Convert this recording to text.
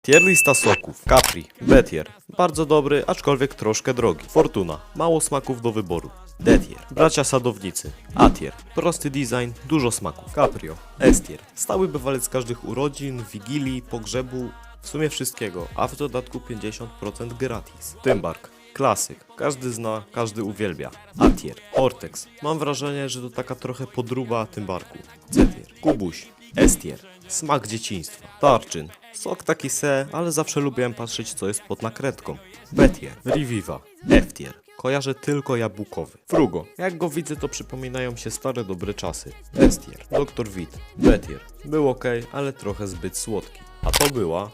Tier lista soków. Capri, B-tier. Bardzo dobry, aczkolwiek troszkę drogi. Fortuna. Mało smaków do wyboru. D-tier. Bracia sadownicy. A-tier. Prosty design, dużo smaków. Caprio. S-tier. Stały bywalec każdych urodzin, wigilii, pogrzebu, w sumie wszystkiego, a w dodatku 50% gratis. Tymbark. Klasyk. Każdy zna, każdy uwielbia. A-tier. Ortex. Mam wrażenie, że to taka trochę podróba Tymbarku. C-tier. Kubuś. S-tier. Smak dzieciństwa. Tarczyn. Sok taki se, ale zawsze lubiłem patrzeć, co jest pod nakrętką. B-tier. Reviva. F-tier. Kojarzę tylko jabłkowy. Frugo. Jak go widzę, to przypominają się stare dobre czasy. S-tier. Dr. Witt. B-tier. Był ok, ale trochę zbyt słodki. A to była